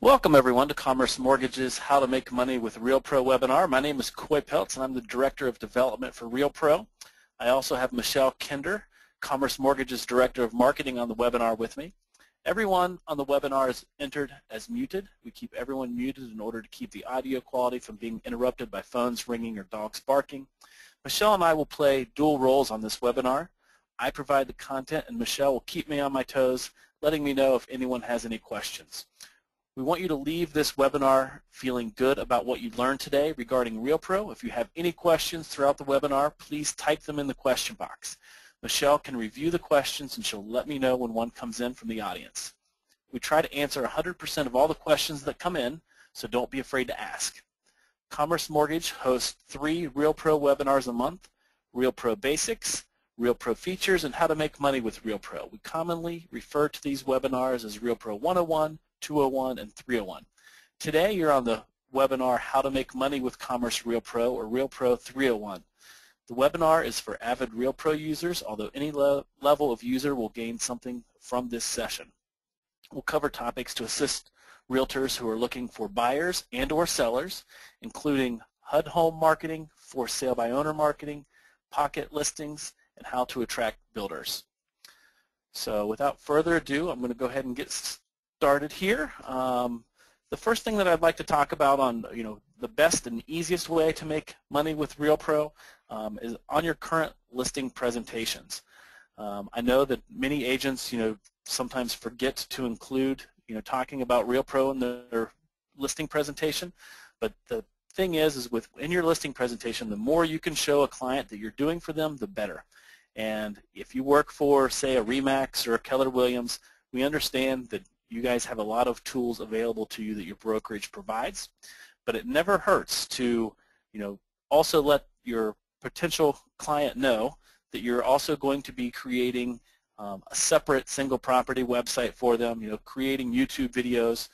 Welcome everyone to Commerce Mortgage's How to Make Money with REALPro webinar. My name is Coy Paeltz and I'm the Director of Development for REALPro. I also have Michelle Kinder, Commerce Mortgage's Director of Marketing, on the webinar with me. Everyone on the webinar is entered as muted. We keep everyone muted in order to keep the audio quality from being interrupted by phones ringing or dogs barking. Michelle and I will play dual roles on this webinar. I provide the content and Michelle will keep me on my toes, letting me know if anyone has any questions. We want you to leave this webinar feeling good about what you learned today regarding REALPro. If you have any questions throughout the webinar, please type them in the question box. Michelle can review the questions and she'll let me know when one comes in from the audience. We try to answer 100% of all the questions that come in, so don't be afraid to ask. Commerce Mortgage hosts 3 REALPro webinars a month: REALPro Basics, REALPro Features, and How to Make Money with REALPro. We commonly refer to these webinars as REALPro 101, 201, and 301. Today you're on the webinar How to Make Money with Commerce REALPro, or REALPro 301. The webinar is for avid REALPro users, although any level of user will gain something from this session. We'll cover topics to assist realtors who are looking for buyers and or sellers, including HUD home marketing, for sale by owner marketing, pocket listings, and how to attract builders. So without further ado, I'm going to go ahead and get started here. The first thing that I'd like to talk about on the best and easiest way to make money with REALPro is on your current listing presentations. I know that many agents sometimes forget to include talking about REALPro in their listing presentation, but the thing is within your listing presentation, the more you can show a client that you're doing for them, the better. And if you work for, say, a RE/MAX or a Keller Williams, we understand that you guys have a lot of tools available to you that your brokerage provides, but it never hurts to also let your potential client know that you're also going to be creating a separate single property website for them, creating YouTube videos.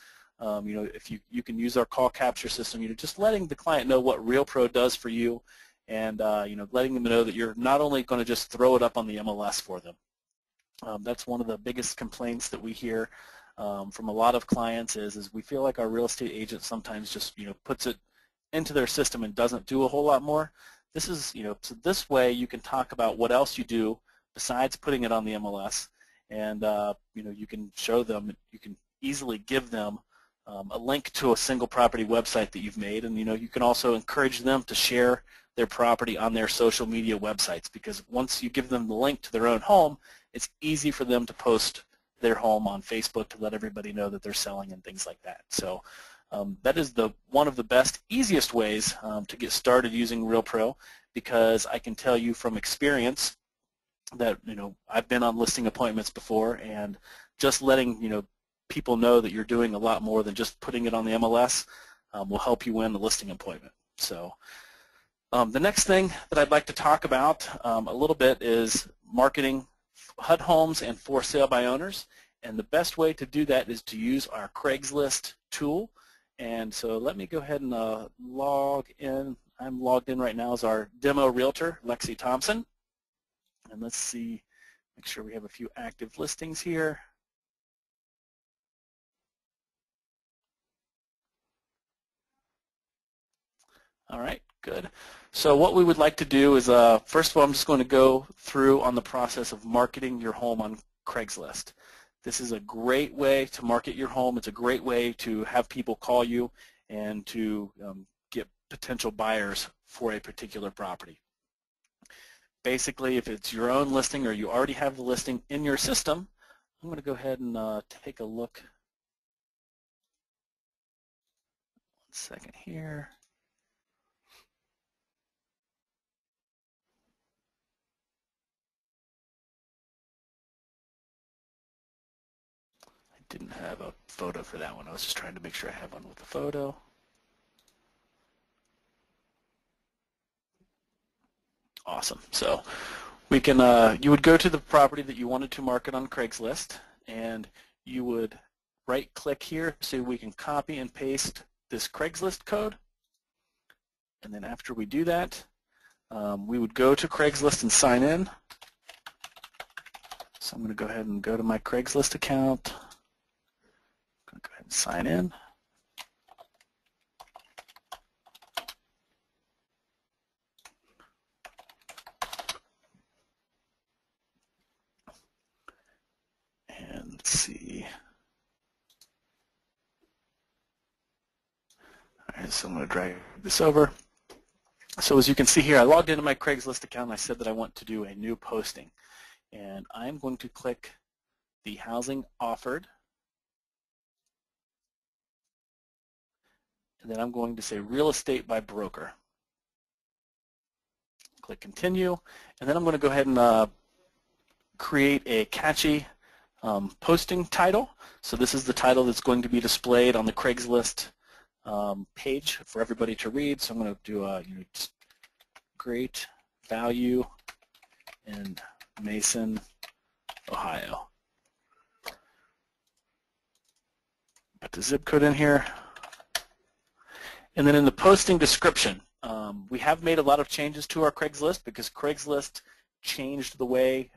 If you can use our call capture system, just letting the client know what REALPro does for you, and letting them know that you're not only going to just throw it up on the MLS for them. That's one of the biggest complaints that we hear from a lot of clients is we feel like our real estate agent sometimes just puts it into their system and doesn't do a whole lot more. This is so this way you can talk about what else you do besides putting it on the MLS, and you can show them, you can easily give them a link to a single property website that you've made, and you can also encourage them to share their property on their social media websites, because once you give them the link to their own home, it's easy for them to post their home on Facebook to let everybody know that they're selling and things like that. So that is one of the best, easiest ways to get started using REALPro, because I can tell you from experience that I've been on listing appointments before, and just letting people know that you're doing a lot more than just putting it on the MLS will help you win a listing appointment. So the next thing that I'd like to talk about a little bit is marketing HUD homes and for sale by owners, and the best way to do that is to use our Craigslist tool. And so let me go ahead and log in. I'm logged in right now as our demo realtor, Lexi Thompson, and let's see, make sure we have a few active listings here. All right, good. So what we would like to do is, first of all, I'm just going to go through on the process of marketing your home on Craigslist. This is a great way to market your home. It's a great way to have people call you and to get potential buyers for a particular property. Basically, if it's your own listing or you already have the listing in your system, I'm going to go ahead and take a look. One second here. Didn't have a photo for that one. I was just trying to make sure I have one with a photo. Awesome. So we can, you would go to the property that you wanted to market on Craigslist, and you would right-click here so we can copy and paste this Craigslist code. And then after we do that, we would go to Craigslist and sign in. So I'm going to go ahead and go to my Craigslist account. Go ahead and sign in. So I'm going to drag this over. So as you can see here, I logged into my Craigslist account and I said that I want to do a new posting. And I'm going to click the housing offered. And then I'm going to say real estate by broker. Click continue. And then I'm going to go ahead and create a catchy posting title. So this is the title that's going to be displayed on the Craigslist page for everybody to read. So I'm going to do a great value in Mason, Ohio. Put the zip code in here. And then in the posting description, we have made a lot of changes to our Craigslist because Craigslist changed the way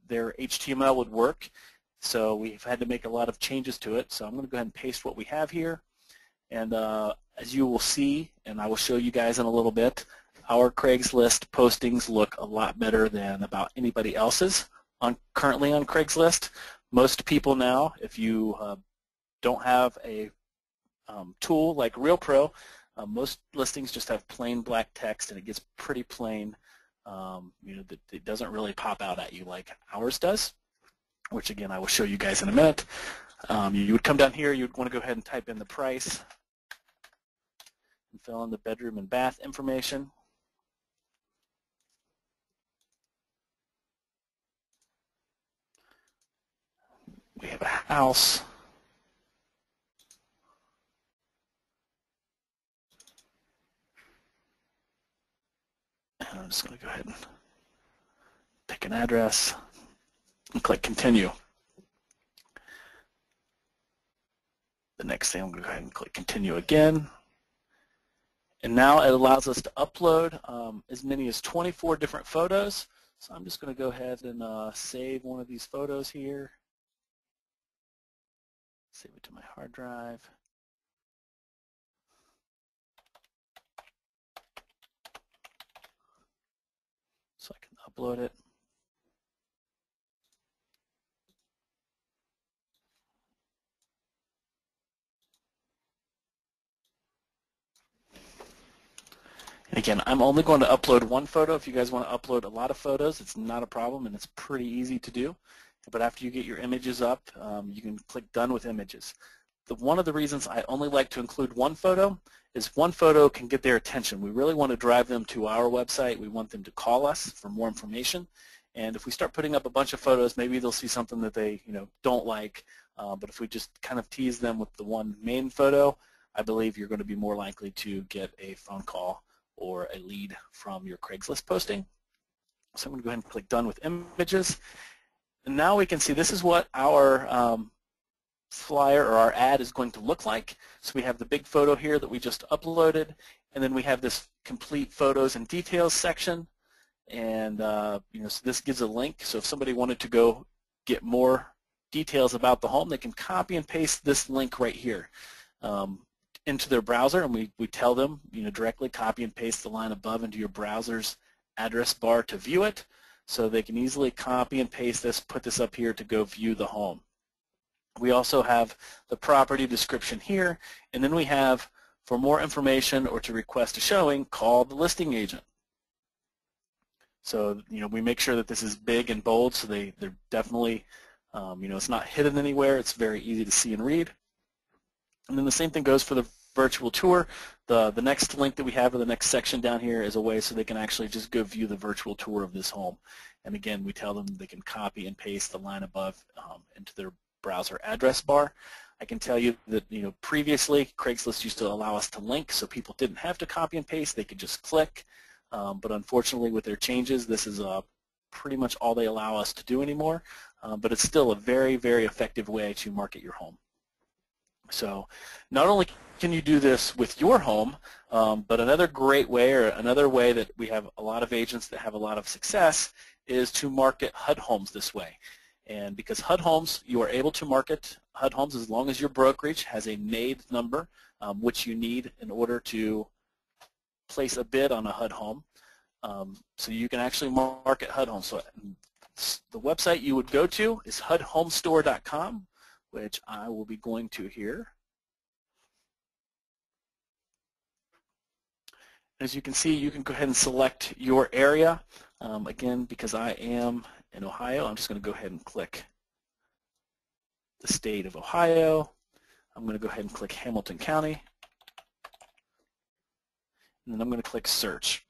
their HTML would work. So we've had to make a lot of changes to it. So I'm going to go ahead and paste what we have here. And as you will see, and I will show you guys in a little bit, our Craigslist postings look a lot better than about anybody else's currently on Craigslist. Most people now, if you don't have a tool like REALPro, most listings just have plain black text and it gets pretty plain. It doesn't really pop out at you like ours does, which again I will show you guys in a minute. You would come down here, you would want to go ahead and type in the price and fill in the bedroom and bath information. We have a house. And I'm just going to go ahead and pick an address and click continue. The next thing I'm going to go ahead and click continue again. And now it allows us to upload as many as 24 different photos. So I'm just going to go ahead and save one of these photos here. Save it to my hard drive. So I can upload it. And again, I'm only going to upload one photo. If you guys want to upload a lot of photos, it's not a problem and it's pretty easy to do. But after you get your images up, you can click done with images. One of the reasons I only like to include one photo is one photo can get their attention. We really want to drive them to our website. We want them to call us for more information. And if we start putting up a bunch of photos, maybe they'll see something that they don't like. But if we just kind of tease them with the one main photo, I believe you're going to be more likely to get a phone call or a lead from your Craigslist posting. So I'm going to go ahead and click done with images. And now we can see this is what our flyer or our ad is going to look like. So we have the big photo here that we just uploaded, and then we have this complete photos and details section. And so this gives a link. So if somebody wanted to go get more details about the home, they can copy and paste this link right here into their browser, and we tell them directly copy and paste the line above into your browser's address bar to view it. So they can easily copy and paste this, put this up here to go view the home. We also have the property description here, and then we have, for more information or to request a showing, call the listing agent. So we make sure that this is big and bold, so they're definitely, it's not hidden anywhere. It's very easy to see and read. And then the same thing goes for the virtual tour. The next link that we have, or the next section down here, is a way so they can actually just go view the virtual tour of this home. And again, we tell them they can copy and paste the line above into their browser address bar. I can tell you that previously Craigslist used to allow us to link, so people didn't have to copy and paste. They could just click. But unfortunately, with their changes, this is pretty much all they allow us to do anymore. But it's still a very, very effective way to market your home. So not only can you do this with your home, but another great way, or another way that we have a lot of agents that have a lot of success, is to market HUD Homes this way. And because HUD Homes, you are able to market HUD Homes as long as your brokerage has a NAID number, which you need in order to place a bid on a HUD home. So you can actually market HUD Homes. So the website you would go to is HUDHomestore.com, which I will be going to here. As you can see, you can go ahead and select your area. Again, because I am in Ohio, I'm just going to go ahead and click the state of Ohio. I'm going to go ahead and click Hamilton County. And then I'm going to click search.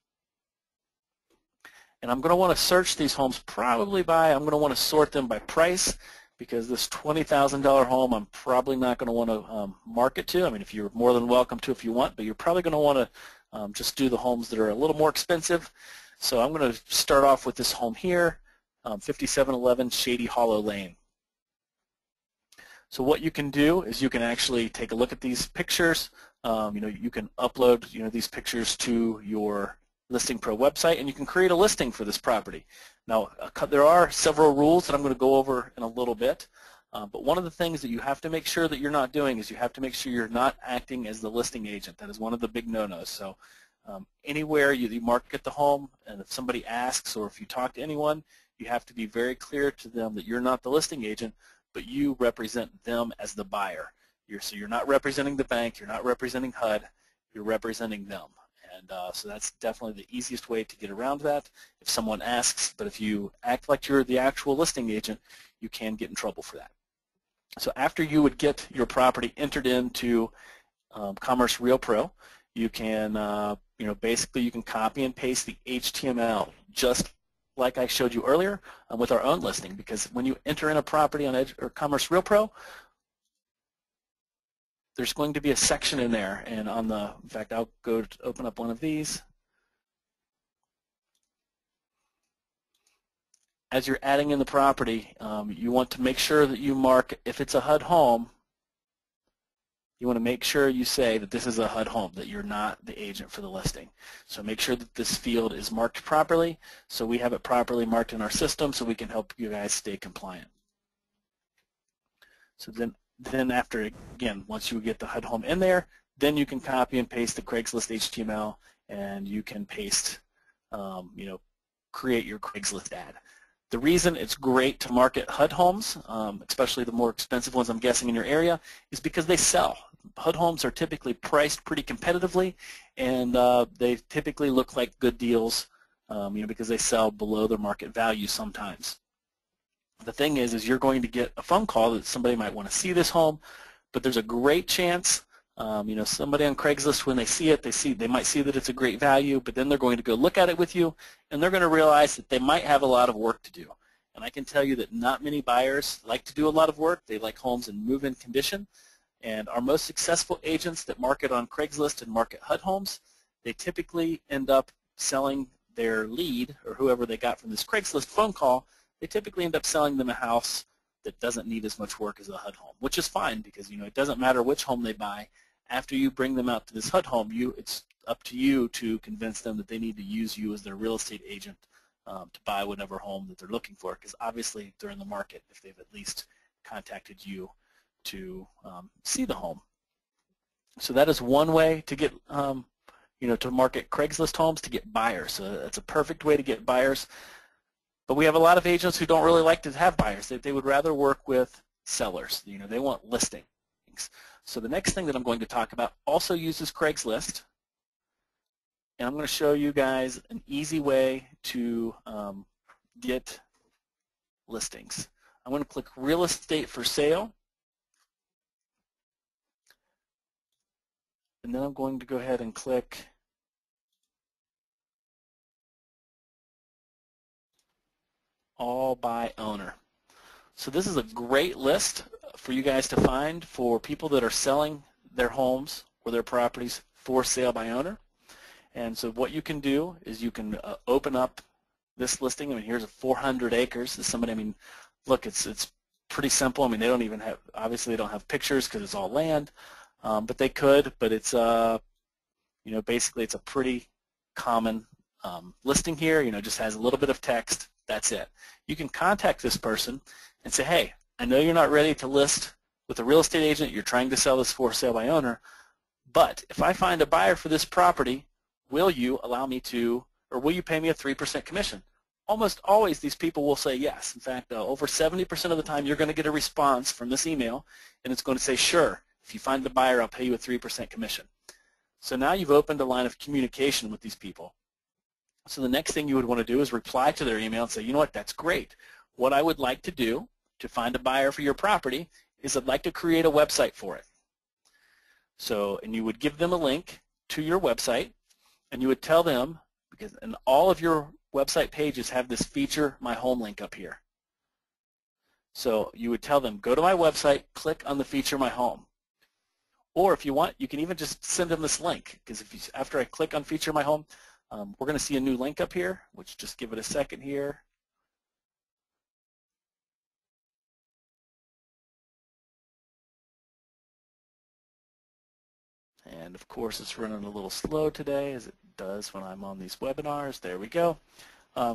And I'm going to want to search these homes probably by, I'm going to want to sort them by price, because this $20,000 home I'm probably not going to want to market to. I mean, if you're more than welcome to if you want, but you're probably going to want to just do the homes that are a little more expensive. So I'm going to start off with this home here, 5711 Shady Hollow Lane. So what you can do is you can actually take a look at these pictures. You can upload these pictures to your Listing Pro website, and you can create a listing for this property. Now, there are several rules that I'm going to go over in a little bit, but one of the things that you have to make sure that you're not doing is you have to make sure you're not acting as the listing agent. That is one of the big no-nos. So anywhere you market the home, and if somebody asks or if you talk to anyone, you have to be very clear to them that you're not the listing agent, but you represent them as the buyer. So you're not representing the bank, you're not representing HUD, you're representing them. And so that's definitely the easiest way to get around that if someone asks. But if you act like you're the actual listing agent, you can get in trouble for that. So after you would get your property entered into Commerce REALPro, you can, basically you can copy and paste the HTML just like I showed you earlier with our own listing. Because when you enter in a property on Commerce REALPro, there's going to be a section in there, and in fact, I'll go to open up one of these. As you're adding in the property, you want to make sure that you mark, if it's a HUD home, you want to make sure you say that this is a HUD home, that you're not the agent for the listing. So make sure that this field is marked properly, so we have it properly marked in our system so we can help you guys stay compliant. So then after, again, once you get the HUD home in there, then you can copy and paste the Craigslist HTML, and you can paste, create your Craigslist ad. The reason it's great to market HUD homes, especially the more expensive ones I'm guessing in your area, is because they sell. HUD homes are typically priced pretty competitively, and they typically look like good deals, because they sell below their market value sometimes. The thing is you're going to get a phone call that somebody might want to see this home, but there's a great chance, somebody on Craigslist, when they see it, they might see that it's a great value, but then they're going to go look at it with you, and they're going to realize that they might have a lot of work to do. And I can tell you that not many buyers like to do a lot of work. They like homes in move-in condition. And our most successful agents that market on Craigslist and market HUD homes, they typically end up selling their lead, or whoever they got from this Craigslist phone call, they typically end up selling them a house that doesn't need as much work as a HUD home, which is fine, because it doesn't matter which home they buy. After you bring them out to this HUD home, it's up to you to convince them that they need to use you as their real estate agent to buy whatever home that they're looking for, because obviously they're in the market if they've at least contacted you to see the home. So that is one way to get, to market Craigslist homes, to get buyers. So that's a perfect way to get buyers. But we have a lot of agents who don't really like to have buyers. They would rather work with sellers. They want listings. So the next thing that I'm going to talk about also uses Craigslist, and I'm going to show you guys an easy way to get listings. I'm going to click Real Estate for Sale, and then I'm going to go ahead and click All by Owner. So this is a great list for you guys to find for people that are selling their homes or their properties for sale by owner. And so what you can do is you can open up this listing. I mean, here's a 400 acres. Look, it's pretty simple. They don't even have, obviously they don't have pictures because it's all land, but they could. But it's, basically it's a pretty common listing here. Just has a little bit of text. That's it. You can contact this person and say, hey, I know you're not ready to list with a real estate agent. You're trying to sell this for sale by owner, but if I find a buyer for this property, will you allow me to, or will you pay me a 3% commission? Almost always these people will say yes. In fact, over 70% of the time you're going to get a response from this email, and it's going to say, sure, if you find the buyer, I'll pay you a 3% commission. So now you've opened a line of communication with these people. So the next thing you would want to do is reply to their email and say, you know what, that's great. What I would like to do to find a buyer for your property is I'd like to create a website for it. So, and you would give them a link to your website, and you would tell them, because and all of your website pages have this feature my home link up here. So you would tell them, go to my website, click on the feature my home. Or if you want, you can even just send them this link, because if you, after I click on feature my home, we're going to see a new link up here, which just give it a second here. And of course it's running a little slow today, as it does when I'm on these webinars. There we go.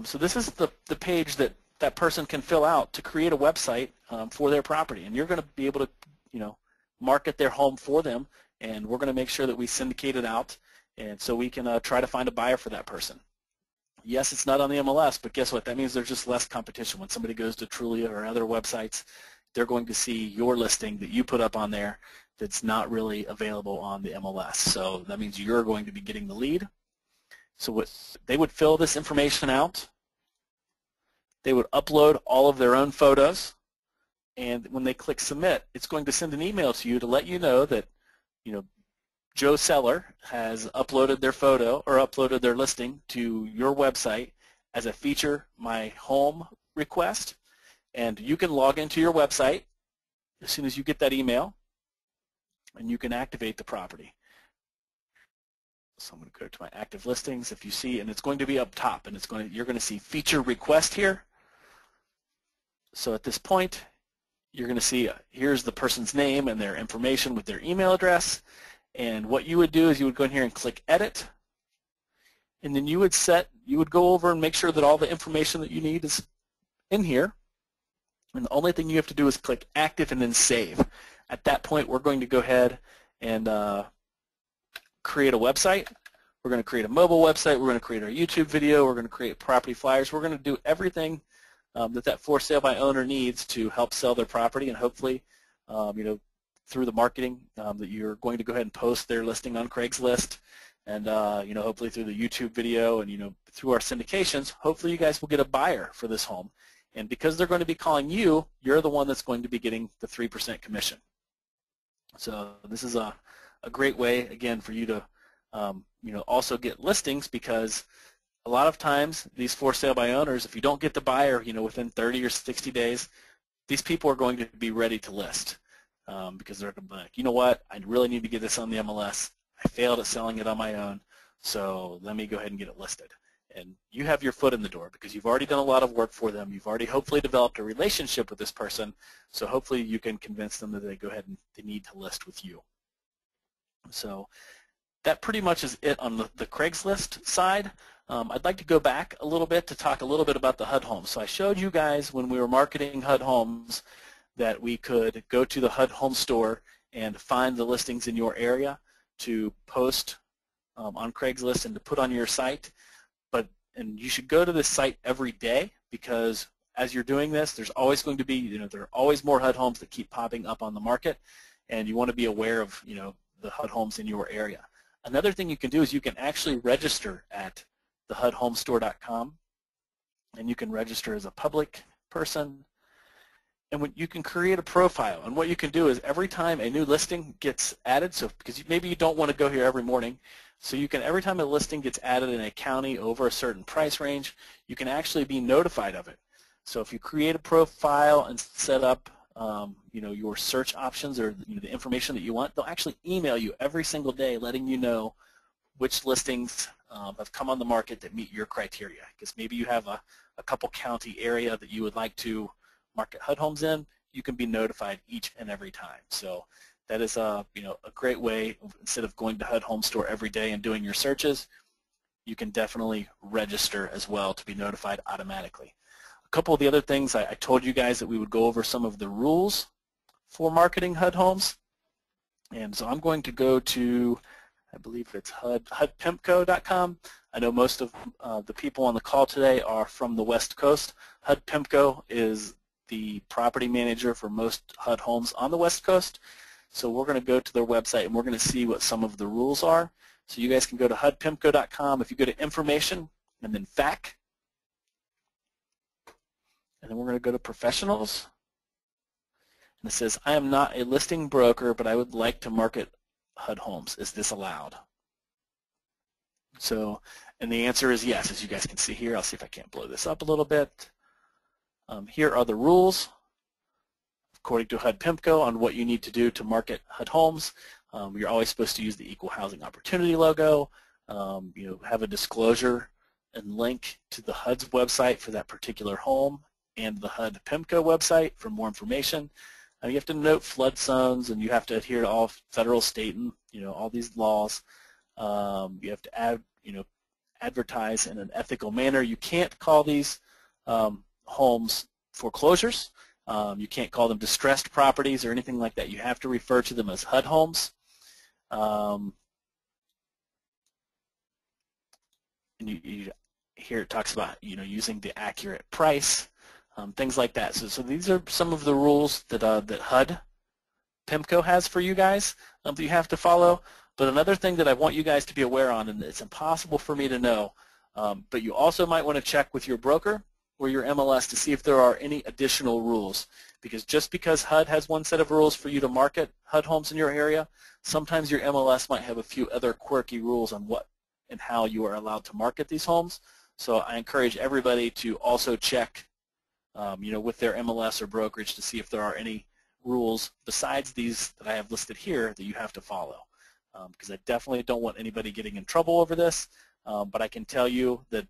So this is the page that that person can fill out to create a website for their property, and you're going to be able to market their home for them, and we're going to make sure that we syndicate it out, and so we can try to find a buyer for that person. Yes, it's not on the MLS, but guess what? That means there's just less competition. When somebody goes to Trulia or other websites, they're going to see your listing that you put up on there that's not really available on the MLS. So that means you're going to be getting the lead. So what they would fill this information out. They would upload all of their own photos, and when they click submit, it's going to send an email to you to let you know that Joe Seller has uploaded their photo or uploaded their listing to your website as a feature my home request, and you can log into your website as soon as you get that email, and you can activate the property. So I'm going to go to my active listings. If you see, and it's going to be up top, and you're going to see feature request here. So at this point, you're going to see here's the person's name and their information with their email address. And what you would do is you would go in here and click edit, and then you would go over and make sure that all the information that you need is in here. And the only thing you have to do is click active and then save. At that point, we're going to go ahead and create a website. We're going to create a mobile website. We're going to create our YouTube video. We're going to create property flyers. We're going to do everything that for sale by owner needs to help sell their property, and hopefully, through the marketing that you're going to go ahead and post their listing on Craigslist, and hopefully through the YouTube video, and through our syndications, hopefully you guys will get a buyer for this home. And because they're going to be calling you, you're the one that's going to be getting the 3% commission. So this is a great way, again, for you to also get listings, because a lot of times these for sale by owners, if you don't get the buyer within 30 or 60 days, these people are going to be ready to list because they're going to be like, you know what, I really need to get this on the MLS. I failed at selling it on my own, so let me go ahead and get it listed. And you have your foot in the door because you've already done a lot of work for them. You've already hopefully developed a relationship with this person, so hopefully you can convince them that they go ahead and they need to list with you. So that pretty much is it on the Craigslist side. I'd like to go back a little bit to talk a little bit about the HUD Homes. So I showed you guys when we were marketing HUD Homes that we could go to the HUD Home store and find the listings in your area to post on Craigslist and to put on your site. And you should go to this site every day, because as you're doing this, there's always going to be, there are always more HUD Homes that keep popping up on the market, and you want to be aware of, the HUD Homes in your area. Another thing you can do is you can actually register at thehudhomestore.com, and you can register as a public person, and you can create a profile. And what you can do is every time a new listing gets added, so because maybe you don't want to go here every morning, so you can, every time a listing gets added in a county over a certain price range, you can actually be notified of it. So if you create a profile and set up your search options or the information that you want, they'll actually email you every single day letting you know which listings have come on the market that meet your criteria. Because maybe you have a couple county area that you would like to market HUD Homes in, you can be notified each and every time. So that is a great way. Instead of going to HUD Home Store every day and doing your searches, you can definitely register as well to be notified automatically. A couple of the other things, I told you guys that we would go over some of the rules for marketing HUD Homes. And so I'm going to go to, I believe it's HUDPIMCO.com. I know most of the people on the call today are from the West Coast. HUD PIMCO is the property manager for most HUD Homes on the West Coast. So we're going to go to their website and we're going to see what some of the rules are. So you guys can go to HUDPIMCO.com. If you go to information and then FAQ, and then we're going to go to professionals. And it says, I am not a listing broker, but I would like to market HUD Homes. Is this allowed? So, and the answer is yes, as you guys can see here. I'll see if I can't blow this up a little bit. Here are the rules, according to HUD PIMCO, on what you need to do to market HUD Homes. You're always supposed to use the Equal Housing Opportunity logo. Have a disclosure and link to the HUD's website for that particular home and the HUD PIMCO website for more information. You have to note flood zones, and you have to adhere to all federal, state, and all these laws. You have to advertise in an ethical manner. You can't call these homes foreclosures. You can't call them distressed properties or anything like that. You have to refer to them as HUD homes. And here it talks about using the accurate price, things like that. So these are some of the rules that that HUD PIMCO has for you guys that you have to follow. But another thing that I want you guys to be aware on, and it's impossible for me to know, but you also might want to check with your broker or your MLS to see if there are any additional rules. Because just because HUD has one set of rules for you to market HUD homes in your area, sometimes your MLS might have a few other quirky rules on what and how you are allowed to market these homes. So I encourage everybody to also check with their MLS or brokerage to see if there are any rules besides these that I have listed here that you have to follow. Because I definitely don't want anybody getting in trouble over this, but I can tell you that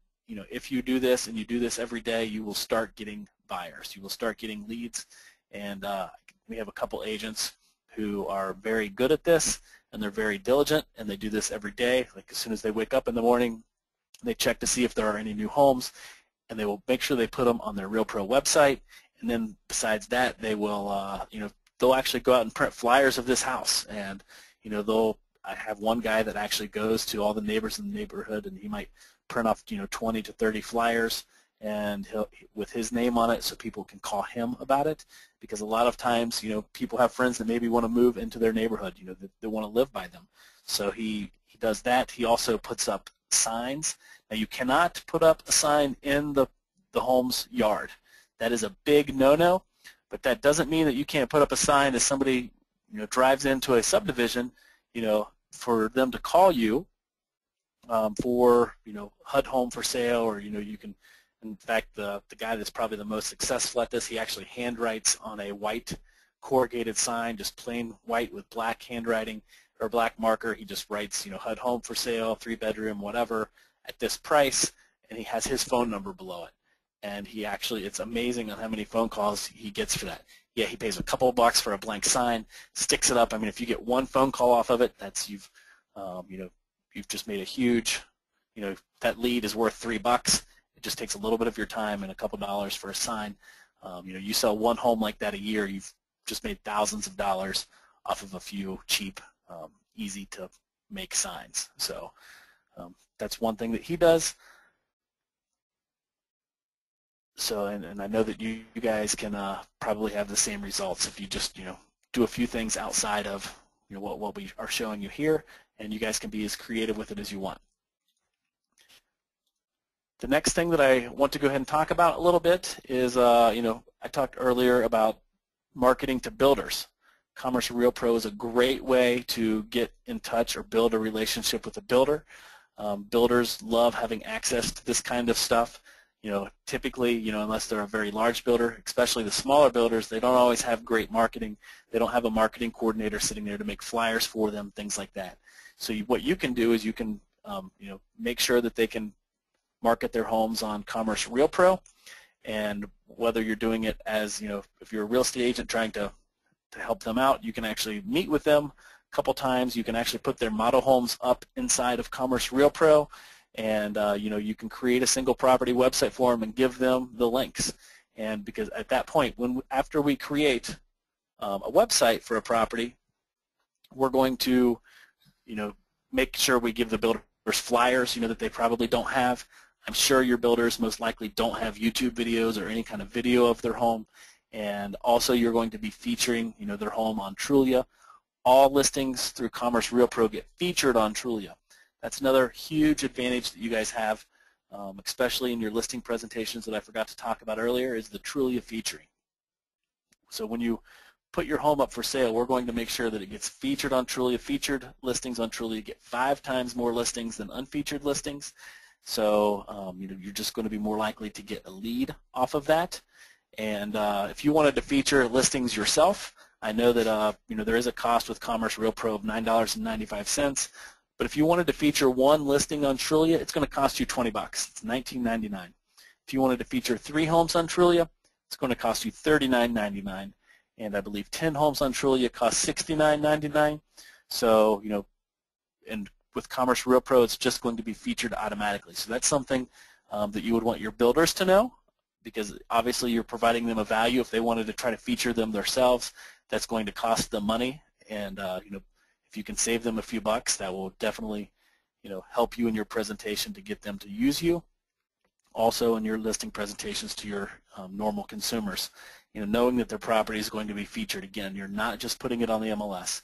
if you do this and you do this every day, you will start getting buyers. You will start getting leads, and we have a couple agents who are very good at this, and they're very diligent, and they do this every day. Like as soon as they wake up in the morning, they check to see if there are any new homes, and they will make sure they put them on their REALPro website. And then besides that, they will they'll actually go out and print flyers of this house, and I have one guy that actually goes to all the neighbors in the neighborhood, and he might print off 20 to 30 flyers, and with his name on it, so people can call him about it. Because a lot of times people have friends that maybe want to move into their neighborhood, they want to live by them. So he does that. He also puts up signs. Now you cannot put up a sign in the home's yard. That is a big no-no, but that doesn't mean that you can't put up a sign as somebody drives into a subdivision, for them to call you for HUD home for sale, or you can. In fact, the guy that's probably the most successful at this, he actually handwrites on a white corrugated sign, just plain white with black handwriting or black marker. He just writes HUD home for sale, 3-bedroom, whatever, at this price, and he has his phone number below it. And it's amazing on how many phone calls he gets for that. Yeah, he pays a couple of bucks for a blank sign, sticks it up. I mean, if you get one phone call off of it, that's you've just made a huge, that lead is worth $3. It just takes a little bit of your time and a couple dollars for a sign. You sell one home like that a year, you've just made thousands of dollars off of a few cheap, easy to make signs. So that's one thing that he does. So, and I know that you guys can probably have the same results if you just do a few things outside of what we are showing you here, and you guys can be as creative with it as you want. The next thing that I want to go ahead and talk about a little bit is I talked earlier about marketing to builders. Commerce REALPro is a great way to get in touch or build a relationship with a builder. Builders love having access to this kind of stuff. Typically, unless they're a very large builder, especially the smaller builders, they don't always have great marketing. They don't have a marketing coordinator sitting there to make flyers for them, things like that. So what you can do is you can, make sure that they can market their homes on Commerce REALPro, and whether you're doing it as, if you're a real estate agent trying to help them out, you can actually meet with them a couple times. You can actually put their model homes up inside of Commerce REALPro, and you can create a single property website for them and give them the links. And because at that point, after we create a website for a property, we're going to make sure we give the builders flyers that they probably don't have. I'm sure your builders most likely don't have YouTube videos or any kind of video of their home, and also you're going to be featuring their home on Trulia. All listings through Commerce REALPro get featured on Trulia. That's another huge advantage that you guys have, especially in your listing presentations that I forgot to talk about earlier, is the Trulia featuring. So when you put your home up for sale, we're going to make sure that it gets featured on Trulia. Featured listings on Trulia get 5 times more listings than unfeatured listings. So you're just going to be more likely to get a lead off of that. And if you wanted to feature listings yourself, I know that there is a cost with Commerce REALPro of $9.95. But if you wanted to feature one listing on Trulia, it's going to cost you $20. It's $19.99. If you wanted to feature 3 homes on Trulia, it's going to cost you $39.99. And I believe 10 homes on Trulia cost $69.99. So, and with Commerce REALPro, it's just going to be featured automatically. So that's something that you would want your builders to know, because obviously you're providing them a value. If they wanted to try to feature them themselves, that's going to cost them money. And if you can save them a few bucks, that will definitely help you in your presentation to get them to use you. Also in your listing presentations to your normal consumers, knowing that their property is going to be featured again. You're not just putting it on the MLS.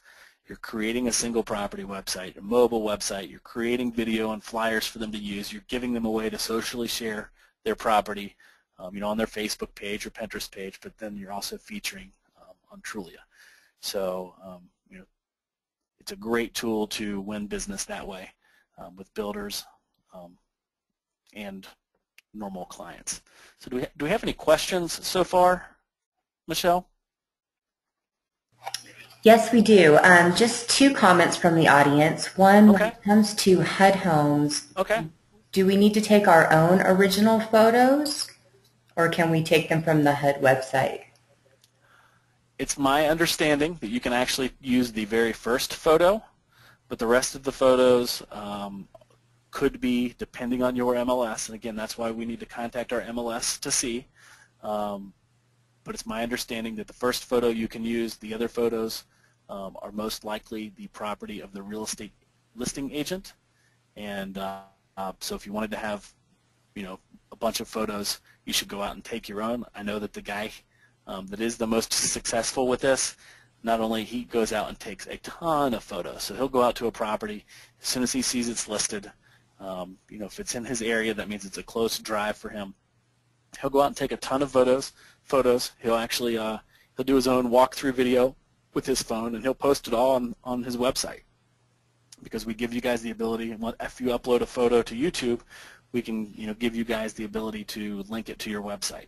You're creating a single property website, a mobile website. You're creating video and flyers for them to use. You're giving them a way to socially share their property, on their Facebook page or Pinterest page, but then you're also featuring on Trulia. So, it's a great tool to win business that way with builders and normal clients. So do we have any questions so far, Michelle? Yes, we do. Just 2 comments from the audience. One, okay. When it comes to HUD Homes, okay. Do we need to take our own original photos, or can we take them from the HUD website? It's my understanding that you can actually use the very first photo, but the rest of the photos could be, depending on your MLS, and again, that's why we need to contact our MLS to see. But it's my understanding that the first photo you can use. The other photos are most likely the property of the real estate listing agent. And so if you wanted to have, a bunch of photos, you should go out and take your own. I know that the guy that is the most successful with this, not only he goes out and takes a ton of photos. So he'll go out to a property as soon as he sees it's listed. If it's in his area, that means it's a close drive for him. He'll go out and take a ton of photos. He'll actually he'll do his own walkthrough video with his phone, and he'll post it all on his website, because we give you guys the ability. If you upload a photo to YouTube, we can give you guys the ability to link it to your website.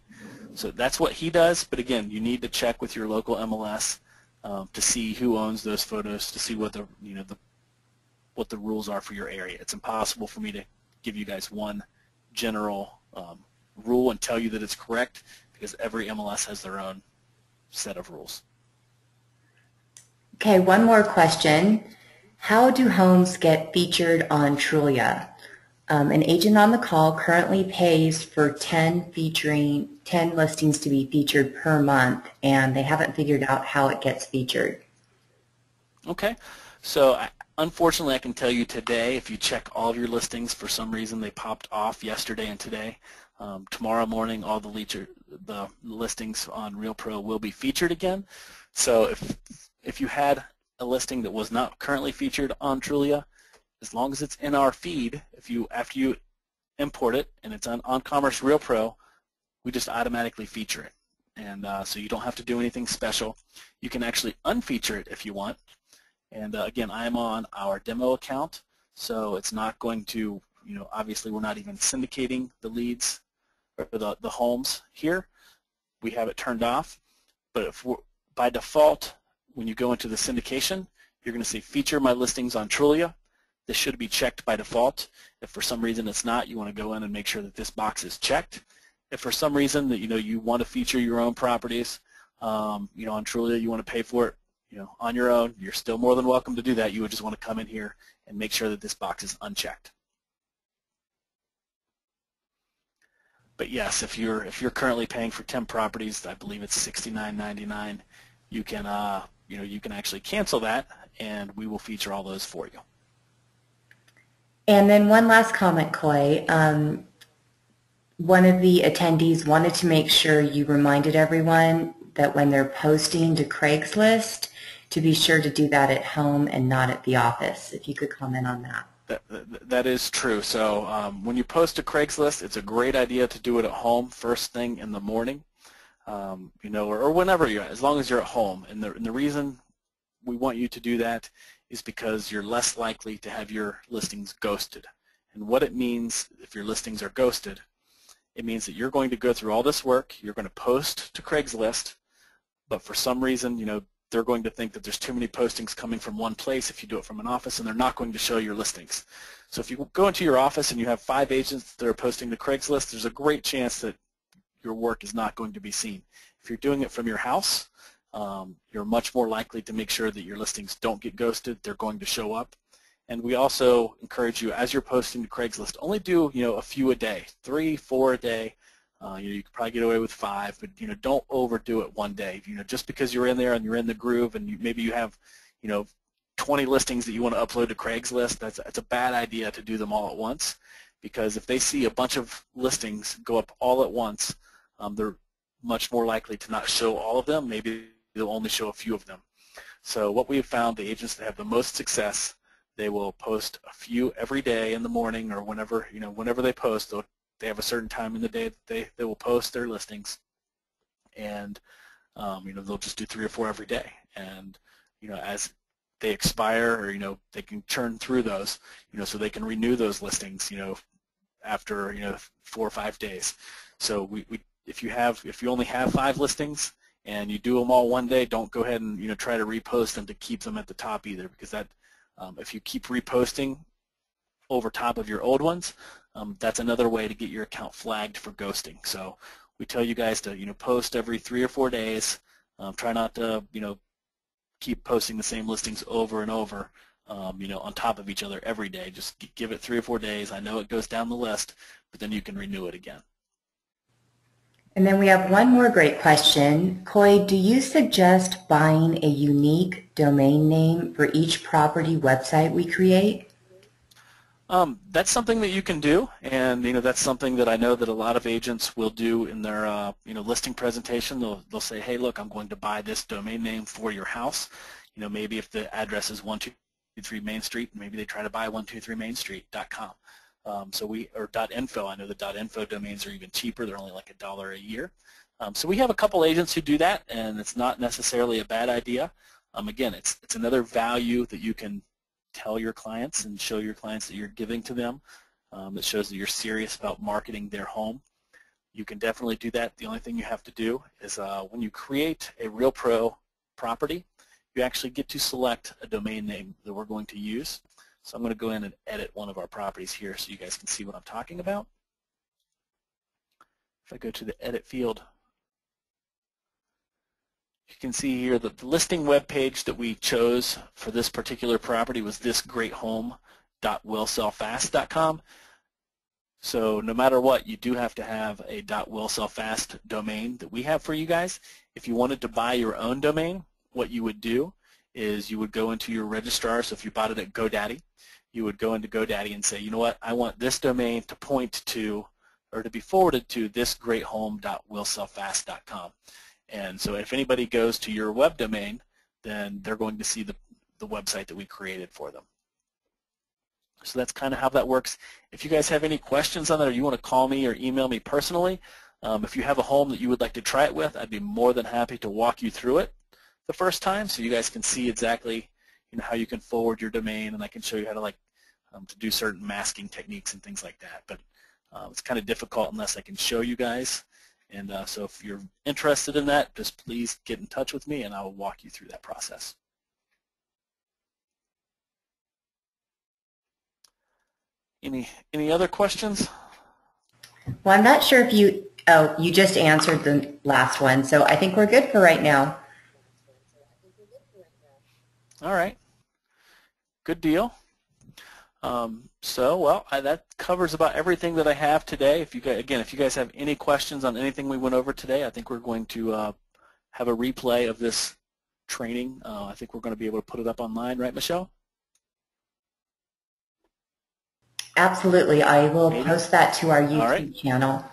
So that's what he does. But again, you need to check with your local MLS to see who owns those photos, to see what the rules are for your area. It's impossible for me to give you guys one general rule and tell you that it's correct, because every MLS has their own set of rules. Okay, one more question. How do homes get featured on Trulia? An agent on the call currently pays for 10 listings to be featured per month, and they haven't figured out how it gets featured. Okay, so unfortunately I can tell you today, if you check all of your listings, for some reason they popped off yesterday and today. Tomorrow morning all the listings on REALPro will be featured again. So if you had a listing that was not currently featured on Trulia, as long as it's in our feed, after you import it and it's on Commerce REALPro, we just automatically feature it. And so you don't have to do anything special. You can actually unfeature it if you want. And again, I'm on our demo account, so it's not going to, obviously we're not even syndicating the leads or the homes here. We have it turned off. But by default, when you go into the syndication, you're going to say feature my listings on Trulia. This should be checked by default. If for some reason it's not, you want to go in and make sure that this box is checked. If for some reason that you want to feature your own properties, on Trulia, you want to pay for it, on your own, you're still more than welcome to do that. You would just want to come in here and make sure that this box is unchecked. But yes, if you're currently paying for 10 properties, I believe it's $69.99. You can you can actually cancel that, and we will feature all those for you. And then one last comment, Coy. One of the attendees wanted to make sure you reminded everyone that when they're posting to Craigslist, to be sure to do that at home and not at the office. If you could comment on that. That is true. So when you post to Craigslist, it's a great idea to do it at home first thing in the morning, you know, or whenever you're at, as long as you're at home. And the reason we want you to do that is because you're less likely to have your listings ghosted. And what it means if your listings are ghosted, it means that you're going to go through all this work, you're going to post to Craigslist, but for some reason, you know, they're going to think that there's too many postings coming from one place if you do it from an office, and they're not going to show your listings. So if you go into your office and you have 5 agents that are posting to Craigslist, there's a great chance that your work is not going to be seen. If you're doing it from your house, you're much more likely to make sure that your listings don't get ghosted. They're going to show up. And we also encourage you, as you're posting to Craigslist, only do, you know, a few a day, 3, 4 a day. You know, you could probably get away with 5, but, you know, don't overdo it one day. You know, just because you're in there and you're in the groove and maybe you have, you know, 20 listings that you want to upload to Craigslist, that's a bad idea to do them all at once, because if they see a bunch of listings go up all at once, they're much more likely to not show all of them. Maybe they'll only show a few of them. So what we have found, the agents that have the most success, they will post a few every day in the morning or whenever, you know, whenever they post. They have a certain time in the day that they will post their listings, and you know, they'll just do 3 or 4 every day. And you know, as they expire, or you know, they can churn through those, you know, so they can renew those listings, you know, after, you know, 4 or 5 days. So if you only have 5 listings and you do them all one day, don't go ahead and, you know, try to repost them to keep them at the top either, because that if you keep reposting over top of your old ones, that's another way to get your account flagged for ghosting. So we tell you guys to, you know, post every 3 or 4 days. Try not to, you know, keep posting the same listings over and over, you know, on top of each other every day. Just give it 3 or 4 days. I know it goes down the list, but then you can renew it again. And then we have one more great question. Coy, do you suggest buying a unique domain name for each property website we create? That's something that you can do, and you know, that's something that I know that a lot of agents will do in their you know, listing presentation. They'll say, hey, look, I'm going to buy this domain name for your house. You know, maybe if the address is 123 Main Street, maybe they try to buy 123mainstreet.com. Or .info. I know the .info domains are even cheaper. They're only like $1 a year. So we have a couple agents who do that, and it's not necessarily a bad idea. Again, it's another value that you can tell your clients and show your clients that you're giving to them. That shows that you're serious about marketing their home. You can definitely do that. The only thing you have to do is when you create a RealPro property, you actually get to select a domain name that we're going to use. So I'm going to go in and edit one of our properties here so you guys can see what I'm talking about. If I go to the edit field, you can see here that the listing web page that we chose for this particular property was thisgreathome.willsellfast.com. So no matter what, you do have to have a .willsellfast domain that we have for you guys. If you wanted to buy your own domain, what you would do is you would go into your registrar. So if you bought it at GoDaddy, you would go into GoDaddy and say, you know what, I want this domain to point to, or to be forwarded to thisgreathome.willsellfast.com. And so if anybody goes to your web domain, then they're going to see the website that we created for them. So that's kind of how that works. If you guys have any questions on that, or you want to call me or email me personally, if you have a home that you would like to try it with, I'd be more than happy to walk you through it the first time, so you guys can see exactly, you know, how you can forward your domain, and I can show you how to to do certain masking techniques and things like that. But it's kind of difficult unless I can show you guys. And so if you're interested in that, just please get in touch with me and I will walk you through that process. Any other questions? Well, I'm not sure if you just answered the last one, so I think we're good for right now. All right. Good deal. That covers about everything that I have today. If you guys have any questions on anything we went over today, I think we're going to have a replay of this training. I think we're going to be able to put it up online, right, Michelle? Absolutely. I will post that to our YouTube channel.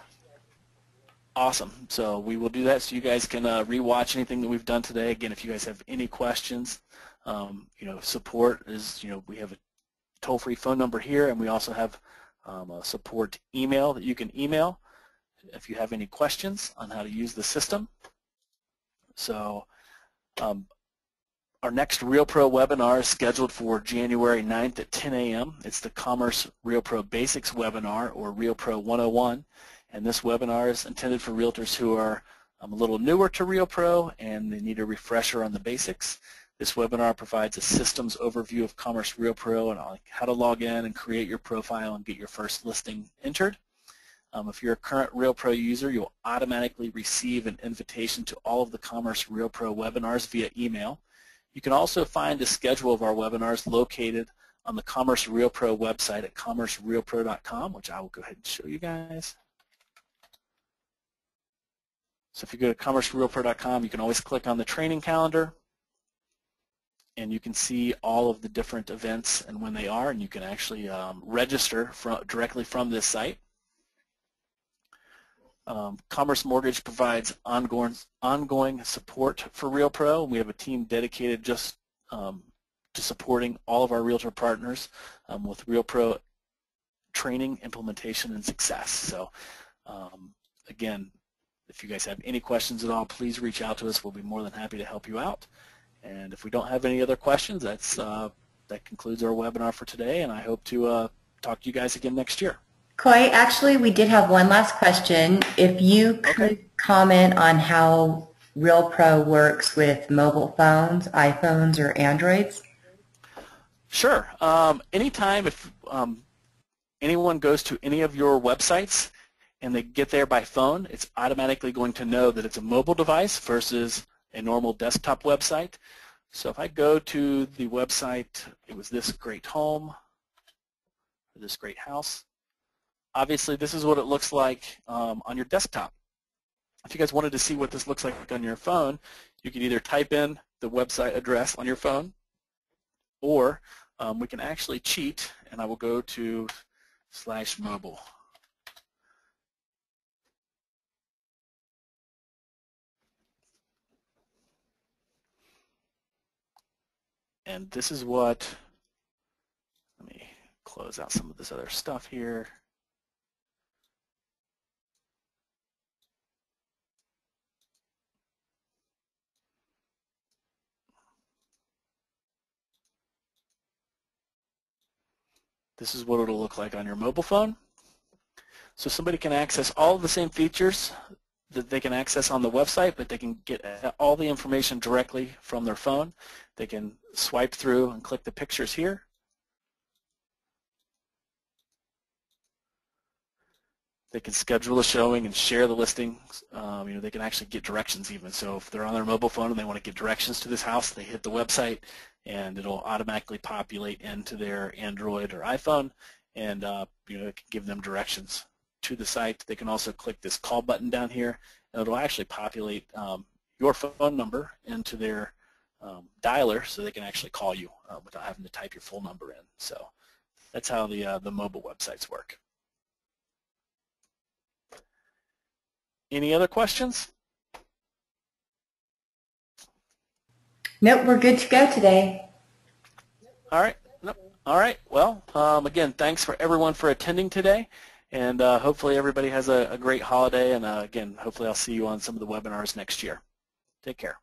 Awesome. So we will do that so you guys can rewatch anything that we've done today. Again, if you guys have any questions, support is, we have a toll-free phone number here, and we also have a support email that you can email if you have any questions on how to use the system. So our next RealPro webinar is scheduled for January 9th at 10 a.m. It's the Commerce RealPro Basics webinar, or RealPro 101, and this webinar is intended for realtors who are a little newer to RealPro and they need a refresher on the basics. This webinar provides a systems overview of Commerce RealPro and how to log in and create your profile and get your first listing entered. If you're a current RealPro user, you'll automatically receive an invitation to all of the Commerce RealPro webinars via email. You can also find a schedule of our webinars located on the Commerce RealPro website at commercerealpro.com, which I will go ahead and show you guys. So if you go to commercerealpro.com, you can always click on the training calendar, and you can see all of the different events and when they are, and you can actually register directly from this site. Commerce Mortgage provides ongoing support for RealPro. We have a team dedicated just to supporting all of our realtor partners with RealPro training, implementation, and success. So again, if you guys have any questions at all, please reach out to us. We'll be more than happy to help you out. And if we don't have any other questions, that concludes our webinar for today, and I hope to talk to you guys again next year. Coy, actually, we did have one last question. If you could comment on how RealPro works with mobile phones, iPhones, or Androids? Sure. Anytime if anyone goes to any of your websites and they get there by phone, it's automatically going to know that it's a mobile device versus a normal desktop website. So if I go to the website, it was this great home, or this great house. Obviously, this is what it looks like on your desktop. If you guys wanted to see what this looks like on your phone, you can either type in the website address on your phone, or we can actually cheat, and I will go to /mobile. And this is what, let me close out some of this other stuff here. This is what it'll look like on your mobile phone. So somebody can access all of the same features that they can access on the website, but they can get all the information directly from their phone. They can swipe through and click the pictures here. They can schedule a showing and share the listings. They can actually get directions even. So if they're on their mobile phone and they want to get directions to this house, they hit the website and it'll automatically populate into their Android or iPhone, and it can give them directions to the site. They can also click this call button down here, and it'll actually populate your phone number into their dialer, so they can actually call you without having to type your full number in. So that's how the mobile websites work. Any other questions? Nope, we're good to go today. All right. Nope. All right. Well, again, thanks for everyone for attending today, and hopefully everybody has a great holiday, and again, hopefully I'll see you on some of the webinars next year. Take care.